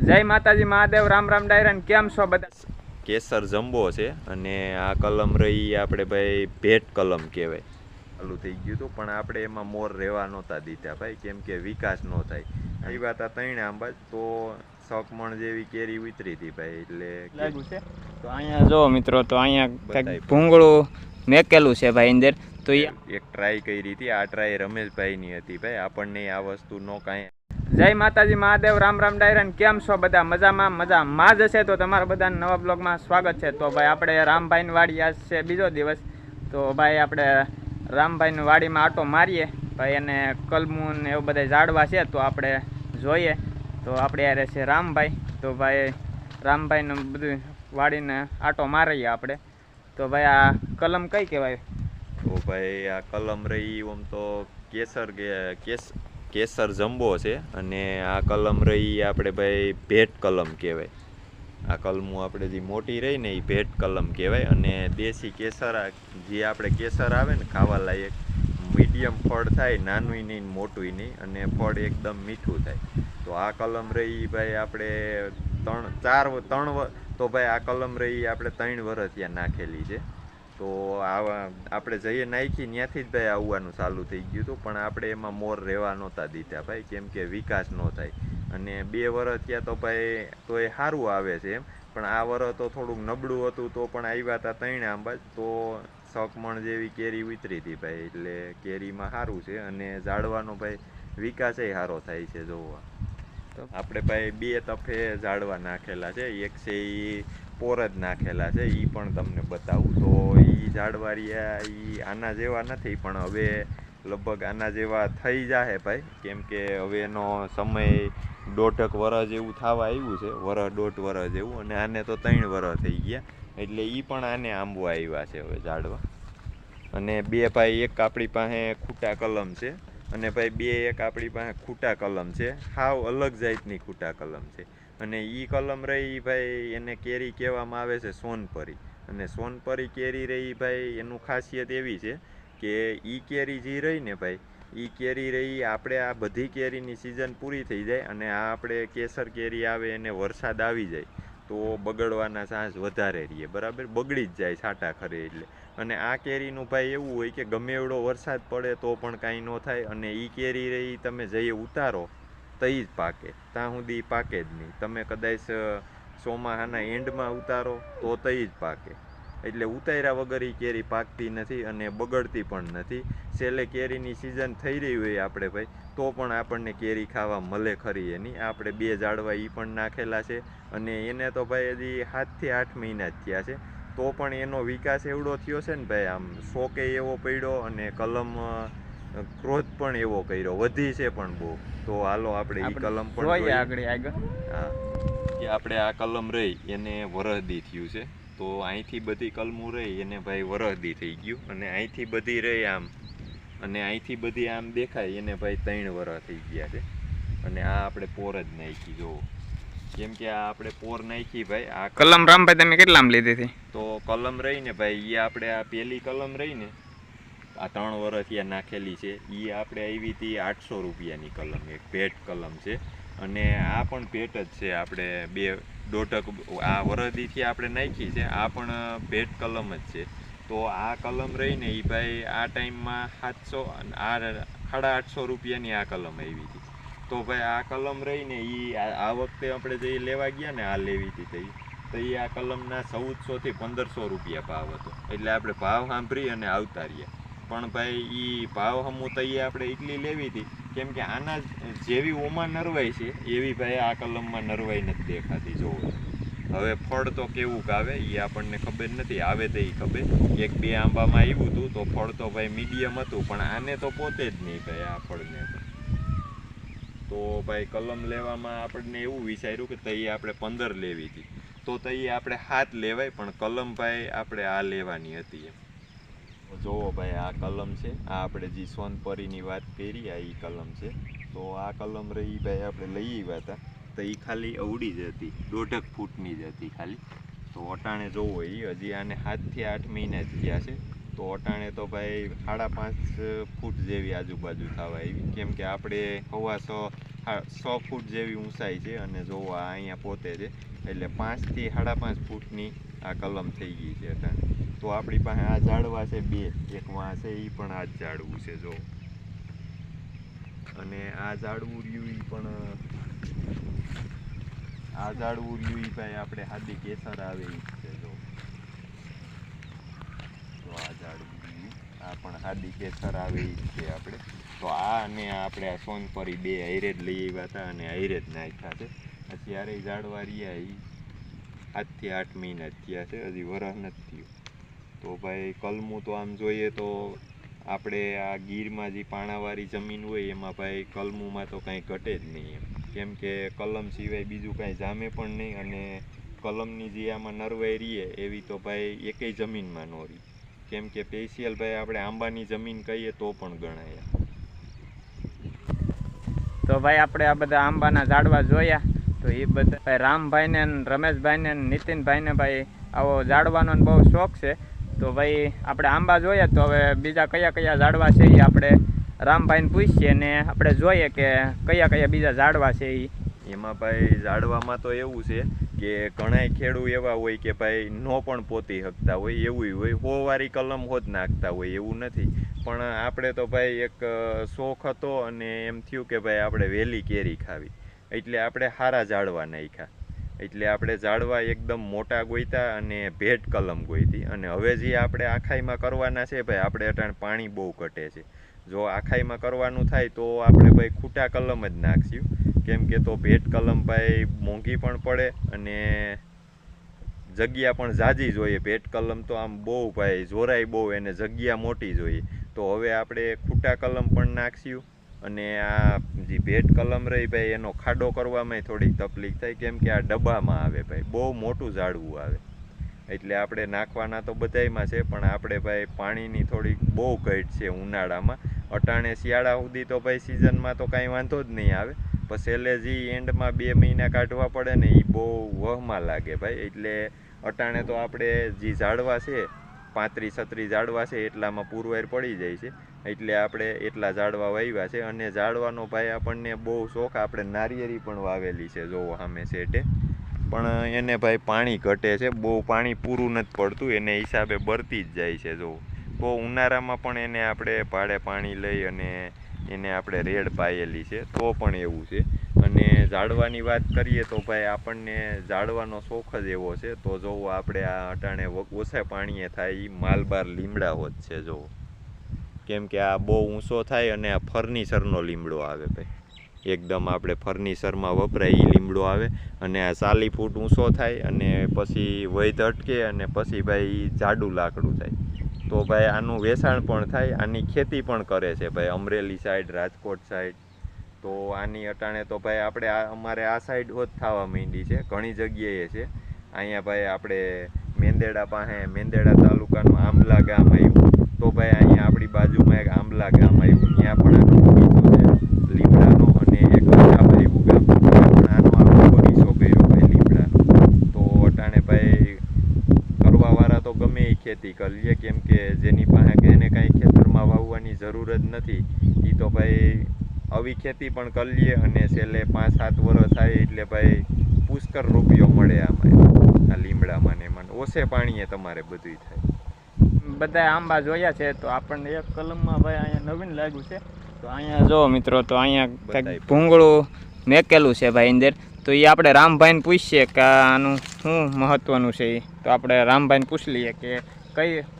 જય માતાજી મહાદેવ રામ રામ ડાયરન કેમ છો બધા? કેસર જમ્બો છે અને આ કલમ રહી આપણે ભાઈ ભેટ કલમ કહેવાય. ચાલુ થઈ ગયું હતું પણ આપણે એમાં મોર રહેવા નહોતા દીધા ભાઈ, કેમ કે વિકાસ ન થાય. આવ્યા હતા ત્રણે આંબા તો સકમણ જેવી કેરી ઉતરી હતી ભાઈ, એટલે લાગ્યું છે. તો અહીંયા જો મિત્રો, તો અહીંયા ભૂંગળું મેકેલું છે ભાઈ અંદર. તો એક ટ્રાય કરી હતી, આ ટ્રાય રમેશભાઈની હતી ભાઈ. આપણને આ વસ્તુ નો કાંઈ. જય માતાજી મહાદેવ રામ રામ ડાયરન કેમ છો બધા? મજામાં જ હશે તો તમારા બધાને નવા બ્લોગમાં સ્વાગત છે. તો ભાઈ આપણે રામભાઈની વાડી આજ છે બીજો દિવસ. તો ભાઈ આપણે રામભાઈની વાડીમાં આટો મારીએ ભાઈ, અને કલમું ને એવું બધા ઝાડવા છે તો આપણે જોઈએ. તો આપણે યારે છે રામભાઈ. તો ભાઈ રામભાઈનું બધું વાડીને આટો મારીએ આપણે. તો ભાઈ આ કલમ કઈ કહેવાય? તો ભાઈ આ કલમ રહી આમ તો કેસર જમ્બો છે અને આ કલમ રહી આપણે ભાઈ ભેટ કલમ કહેવાય. આ કલમું આપણે જે મોટી રહી ને એ ભેટ કલમ કહેવાય. અને દેશી કેસર, જે આપણે કેસર આવે ને ખાવા લાયક, મીડિયમ ફળ થાય, નાનું નહીં મોટું નહીં, અને ફળ એકદમ મીઠું થાય. તો આ કલમ રહી ભાઈ આપણે તો ભાઈ આ કલમ રહી આપણે 3 વર્ષ ત્યાં નાખેલી છે. તો આપણે જઈએ નાખી ત્યાંથી જ ભાઈ આવવાનું ચાલુ થઈ ગયું હતું, પણ આપણે એમાં મોર રહેવા નહોતા દીધા ભાઈ, કેમ કે વિકાસ ન થાય. અને 2 વર્ષ ત્યાં તો ભાઈ તો એ સારું આવે છે એમ, પણ આ વર્ષ તો થોડુંક નબળું હતું. તો પણ આવ્યા હતા 3 આંબા તો સકમણ જેવી કેરી ઉતરી હતી ભાઈ, એટલે કેરીમાં સારું છે અને ઝાડવાનો ભાઈ વિકાસ એ સારો થાય છે. જોવા તો આપણે ભાઈ 2 તફે ઝાડવા નાખેલા છે. એક છે એ પોર જ નાખેલા છે, એ પણ તમને બતાવું. તો એ ઝાડવારિયા એ આના જેવા નથી, પણ હવે લગભગ આના જેવા થઈ જાય ભાઈ, કેમ કે હવે એનો સમય 1.5 વર્ષ જેવું થવા આવ્યું છે, 1.5 વર્ષ જેવું. અને આને તો 3 વર્ષ થઈ ગયા, એટલે એ પણ આને આંબવા આવ્યા છે હવે ઝાડવા. અને 2 ભાઈ, એક આપણી પાસે ખૂટા કલમ છે અને ભાઈ એક આપણી પાસે ખૂટા કલમ છે, સાવ અલગ જાતની ખૂટા કલમ છે. અને એ કલમ રહી ભાઈ, એને કેરી કહેવામાં આવે છે સોનપરી. અને સોનપરી કેરી રહી ભાઈ, એનું ખાસિયત એવી છે કે એ કેરી જે રહી ને ભાઈ, એ કેરી રહી આપણે આ બધી કેરીની સિઝન પૂરી થઈ જાય અને આ આપણે કેસર કેરી આવે એને વરસાદ આવી જાય તો બગડવાના ચાન્સ વધારે રહીએ, બરાબર, બગડી જ જાય છાંટા ખરે એટલે. અને આ કેરીનું ભાઈ એવું હોય કે ગમે એવડો વરસાદ પડે તો પણ કાંઈ ન થાય. અને એ કેરી રહી તમે જઈએ ઉતારો તઈ જ પાકે, ત્યાં સુધી પાકે જ નહીં. તમે કદાચ ચોમાસાના એન્ડમાં ઉતારો તો તઈ જ પાકે, એટલે ઉતાર્યા વગર એ કેરી પાકતી નથી અને બગડતી પણ નથી. છેલ્લે કેરીની સિઝન થઈ રહી હોય આપણે ભાઈ, તો પણ આપણને કેરી ખાવા મળે ખરી એની. આપણે 2 ઝાડવા એ પણ નાખેલા છે અને એને તો ભાઈ હજી 7 થી 8 મહિના જ થયા છે, તો પણ એનો વિકાસ એવડો થયો છે ને ભાઈ, આમ શોકે એવો પડ્યો અને કલમ ગ્રોથ પણ એવો કર્યો, વધી છે પણ બહુ. તો હાલો આપણે એ કલમ પણ જોઈએ આગળ. હા, કે આપણે આ કલમ રહી એને વરહદી થયું છે. તો અહીંથી બધી કલમું રહી એને ભાઈ વરહદી થઈ ગયું, અને અહીંથી બધી રહી આમ, અને અહીંથી બધી આમ દેખાય એને ભાઈ 3 વર્ષ થઈ ગયા છે. અને આ આપણે પોર જ નાખી, જોવો, કેમ કે આ આપણે પોર નાખી ભાઈ. આ કલમ રામભાઈ તમે કેટલામાં લીધી હતી? તો કલમ રહી ને ભાઈ, એ આપણે આ પહેલી કલમ રહી ને, આ 3 વર્ષ ત્યાં નાખેલી છે, એ આપણે આવી હતી 800 રૂપિયાની કલમ, એક ભેટ કલમ છે. અને આ પણ ભેટ જ છે, આપણે 2.5 આ વરદીથી આપણે નાખી છે, આ પણ ભેટ કલમ જ છે. તો આ કલમ રહી ને એ ભાઈ આ ટાઈમમાં 700 આ 850 રૂપિયાની આ કલમ આવી હતી. તો ભાઈ આ કલમ રહી ને એ આ વખતે આપણે જે લેવા ગયા ને, આ લેવી હતી તો એ આ કલમના 1400 થી 1500 રૂપિયા ભાવ હતો. એટલે આપણે ભાવ સાંભળી અને આવતા રહ્યા. પણ ભાઈ એ ભાવ હમું તો એ આપણે એટલી લેવી હતી, કેમ કે આના જેવી ઓમાં નરવાઈ છે એવી ભાઈ આ કલમમાં નરવાઈ નથી દેખાતી. જોવો, હવે ફળ તો કેવું આવે એ આપણને ખબર નથી, આવે તો એ ખબર. 1-2 આંબામાં આવ્યું હતું તો ફળ તો ભાઈ મીડિયમ હતું, પણ આને તો પોતે જ નહીં ભાઈ આ ફળને. તો ભાઈ કલમ લેવામાં આપણને એવું વિચાર્યું કે તઈ આપણે 15 લેવી હતી, તો તઈ આપણે 7 લેવાય, પણ કલમ ભાઈ આપણે આ લેવાની હતી એમ. જોવો ભાઈ આ કલમ છે, આ આપણે જે સોનપરીની વાત કરી આ એ કલમ છે. તો આ કલમ રહી ભાઈ આપણે લઈ આવ્યા હતા તો એ ખાલી અવડી જ હતી, 1.5 ફૂટની જ હતી ખાલી. તો અટાણે જોવો એ હજી આને 7 થી 8 મહિના જ થયા છે. તો અટાણે તો ભાઈ 5.5 ફૂટ જેવી આજુબાજુ થવા આવી, કેમ કે આપણે 6.25 6 ફૂટ જેવી ઊંચાઈ છે અને જોવો આ અહીંયા પોતે છે એટલે 5 થી 5.5 ફૂટની આ કલમ થઈ ગઈ છે અટાણે. તો આપણી પાસે આ ઝાડવા છે 2, એક વાં છે એ પણ આ જ ઝાડવું છે જો, અને આ ઝાડવું રહ્યું એ પણ આ ઝાડવું રહ્યું એ ભાઈ આપણે હાદી કેસર આવે એ છે જો, તો આ ઝાડવું રહ્યું આ પણ હાદી કેસર આવે એ છે આપણે. તો આ અને આપણે આ સોનપરી 2 હાઈરે જ લઈ આવ્યા હતા અને હાઈરે જ નાખ્યા છે. અત્યારે ઝાડવા રહ્યા એ 7 થી 8 મહિના થયા છે, હજી વરસ નથી થયું. તો ભાઈ કલમું તો આમ જોઈએ તો આપણે આ ગીરમાં જે પાણાવાળી જમીન હોય એમાં ભાઈ કલમુમાં તો કાંઈ ઘટે જ નહીં એમ, કેમ કે કલમ સિવાય બીજું કાંઈ જામે પણ નહીં, અને કલમની જે આમાં નરવાઈ રહીએ એવી તો ભાઈ એકેય જમીનમાં ન રહી, કેમ કે સ્પેશિયલ ભાઈ આપણે આંબાની જમીન કહીએ તો પણ ગણાય. તો ભાઈ આપણે આ બધા આંબાના ઝાડવા જોયા, તો એ બધા ભાઈ રામભાઈને રમેશભાઈને નીતિનભાઈને ભાઈ આવો ઝાડવાનો બહુ શોખ છે. તો ભાઈ આપણે આંબા જોઈએ તો હવે બીજા કયા કયા ઝાડવા છે એ આપણે રામભાઈને પૂછીએ ને આપણે જોઈએ કે કયા કયા બીજા ઝાડવા છે એ. એમાં ભાઈ ઝાડવામાં તો એવું છે કે ઘણાય ખેડૂત એવા હોય કે ભાઈ નો પણ પોતી શકતા હોય, એવું હોય 100 વાળી કલમ હોત નાખતા હોય, એવું નથી. પણ આપણે તો ભાઈ એક શોખ હતો અને એમ થયું કે ભાઈ આપણે વહેલી કેરી ખાવી, એટલે આપણે સારા ઝાડવા નાખ્યા. એટલે આપણે ઝાડવા એકદમ મોટા ગોઈતા અને ભેટ કલમ ગોઈતી. અને હવે જે આપણે આખાઈમાં કરવાના છે ભાઈ, આપણે અટાણે પાણી બહુ ઘટે છે, જો આખાઈમાં કરવાનું થાય તો આપણે ભાઈ ખૂટા કલમ જ નાખશું, કેમ કે તો ભેટ કલમ ભાઈ મોંઘી પણ પડે અને જગ્યા પણ ઝાઝી જોઈએ. ભેટ કલમ તો આમ બહુ ભાઈ જોરાય બહુ, એને જગ્યા મોટી જોઈએ. તો હવે આપણે ખૂટા કલમ પણ નાખશું. અને આ જે ભેટ કલમ રહી ભાઈ એનો ખાડો કરવામાં થોડીક તકલીફ થાય, કેમ કે આ ડબ્બામાં આવે ભાઈ, બહુ મોટું ઝાડવું આવે. એટલે આપણે નાખવાના તો બધાયમાં છે, પણ આપણે ભાઈ પાણીની થોડીક બહુ ઘટ છે ઉનાળામાં. અટાણે શિયાળા સુધી તો ભાઈ સિઝનમાં તો કાંઈ વાંધો જ નહીં આવે, પછી છેલ્લે જે એન્ડમાં 2 મહિના કાઢવા પડે ને એ બહુ વહમાં લાગે ભાઈ. એટલે અટાણે તો આપણે જે ઝાડવા છે 35-36 ઝાડવા છે એટલામાં પુરવાર પડી જાય છે, એટલે આપણે એટલા ઝાડવા વાવ્યા છે. અને ઝાડવાનો ભાઈ આપણને બહુ શોખ, આપણે નારિયેળી પણ વાવેલી છે જોવો સામે સેટે, પણ એને ભાઈ પાણી ઘટે છે, બહુ પાણી પૂરું નથી પડતું, એને હિસાબે બળતી જ જાય છે જોવો. બહુ ઉનાળામાં પણ એને આપણે ભાડે પાણી લઈ અને એને આપણે રેડ પાયેલી છે તો પણ એવું છે. અને ઝાડવાની વાત કરીએ તો ભાઈ આપણને ઝાડવાનો શોખ જ એવો છે. તો જોવો આપણે આ અટાણે ઓછા પાણીએ થાય એ માલબાર લીમડા હોત છે જોવો, કેમ કે આ બહુ ઊંચો થાય અને આ ફર્નિચરનો લીમડો આવે ભાઈ, એકદમ આપણે ફર્નિચરમાં વપરાય એ લીમડો આવે. અને આ 40 ફૂટ ઊંચો થાય અને પછી વૈધ અટકે અને પછી ભાઈ જાડું લાકડું થાય. તો ભાઈ આનું વેચાણ પણ થાય, આની ખેતી પણ કરે છે ભાઈ અમરેલી સાઈડ, રાજકોટ સાઈડ. તો આની અટાણે તો ભાઈ આપણે અમારે આ સાઈડ હોત થવા માંડી છે, ઘણી જગ્યાએ છે. અહીંયા ભાઈ આપણે મેંદેડા પાસે, મેંદેડા તાલુકાનું આંબલા ગામ આવ્યું, તો ભાઈ અહીંયા આપણી બાજુમાં એક આંબલા ગામ આવ્યું, ત્યાં પણ આનો બગીચો છે લીમડાનો. અને એક આવ્યું ગામ, ત્યાં પણ આનો બગીચો કર્યો ભાઈ લીમડાનો. તો અટાણે ભાઈ કરવાવાળા તો ગમે એ ખેતી કરી લે, કેમ કે જેની પાસે એને કાંઈ ખેતરમાં વાવવાની જરૂર જ નથી એ તો ભાઈ આવી ખેતી પણ કરી લે. અને છેલ્લે 5-7 વર્ષ થાય એટલે ભાઈ પુષ્કળ રૂપિયો મળે આમાં, આ લીમડામાં ને એમાં. ઓછે પાણીએ તમારે બધું થાય. બધા આંબા જોયા છે તો આપણને એક કલમમાં ભાઈ અહીંયા નવીન લાગ્યું છે. તો અહીંયા જો મિત્રો, તો અહીંયા કંઈક ભૂંગળું મેકેલું છે ભાઈ અંદર. તો એ આપણે રામભાઈને પૂછીએ કે આનું શું મહત્વનું છે એ. તો આપણે રામભાઈને પૂછી લઈએ કે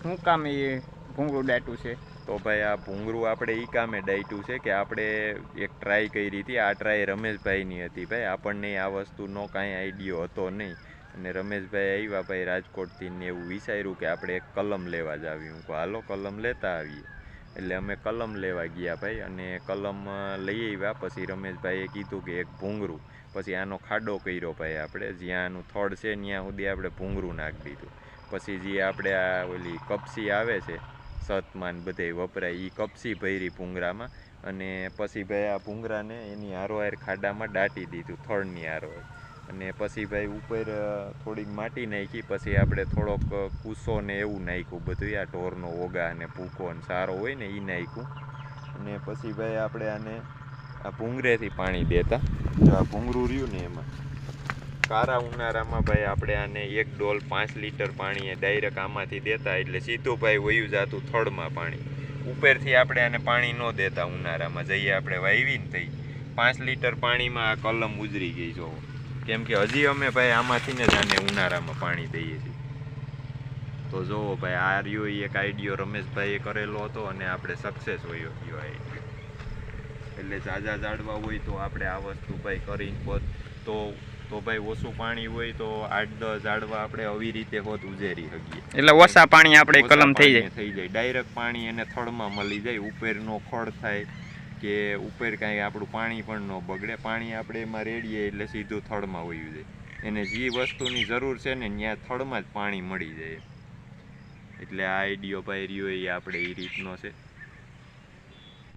શું કામ એ ભૂંગળું દાટ્યું છે. તો ભાઈ આ ભૂંગળું આપણે એ કામે ડાયટું છે કે આપણે એક ટ્રાય કરી હતી. આ ટ્રાય રમેશભાઈની હતી ભાઈ, આપણને આ વસ્તુનો કાંઈ આઈડિયો હતો નહીં. અને રમેશભાઈ આવ્યા ભાઈ રાજકોટથી ને એવું વિચાર્યું કે આપણે એક કલમ લેવા જ આવી. હું કહું હાલો કલમ લેતા આવીએ. એટલે અમે કલમ લેવા ગયા ભાઈ, અને કલમ લઈ આવ્યા. પછી રમેશભાઈએ કીધું કે એક ભૂંગળું, પછી આનો ખાડો કર્યો ભાઈ આપણે, જ્યાં આનું થડ છે ત્યાં સુધી આપણે ભૂંગળું નાખી દીધું. પછી જે આપણે આ ઓલી કપસી આવે છે સતમાન બધે વપરાય, એ કપસી ભરી ભૂંગળામાં. અને પછી ભાઈ આ ભૂંગળાને એની હારોહાર ખાડામાં દાટી દીધું થડની હારોહાર. અને પછી ભાઈ ઉપર થોડીક માટી નાખી, પછી આપણે થોડોક કૂસો ને એવું નાખ્યું બધું, આ ઢોરનો ઓગા અને ભૂકો ને સારો હોય ને એ નાખ્યું. અને પછી ભાઈ આપણે આને આ ભૂંગરેથી પાણી દેતા. જો આ ભૂંગરું રહ્યું ને એમાં કારા ઉનાળામાં ભાઈ આપણે આને 1 ડોલ 5 લીટર પાણી ડાયરેક્ટ આમાંથી દેતા એટલે સીધું ભાઈ વયું જાતું થડમાં પાણી. ઉપરથી આપણે આને પાણી ન દેતા ઉનાળામાં જઈએ આપણે વાવીને થઈ 5 લીટર પાણીમાં આ કલમ ઉજરી ગઈ જોવો. કેમ કે હજી અમે ભાઈ આમાંથી જ આને ઉનાળામાં પાણી દઈએ છીએ. તો જોવો ભાઈ આ રહ્યો એક આઈડિયો રમેશભાઈએ કરેલો હતો અને આપણે સક્સેસ હોય ગયો આઈડિયો. એટલે ઝાઝા ઝાડવા હોય તો આપણે આ વસ્તુ ભાઈ કરીને તો ભાઈ ઓછું પાણી હોય તો 8-10 ઝાડવા આપણે આવી રીતે હોત ઉજેરી શકીએ. એટલે ઓછા પાણી આપણે કલમ થઈ જાય ડાયરેક્ટ પાણી એને થડમાં મળી જાય. ઉપરનો ખોળ થાય કે ઉપર કાંઈ આપણું પાણી પણ ન બગડે. પાણી આપણે એમાં રેડીએ એટલે સીધું થડમાં વયું જાય. એને જે વસ્તુની જરૂર છે ને ત્યાં થડમાં જ પાણી મળી જાય. એટલે આ આઈડિયો ભાઈ રહ્યો એ આપણે એ રીતનો છે.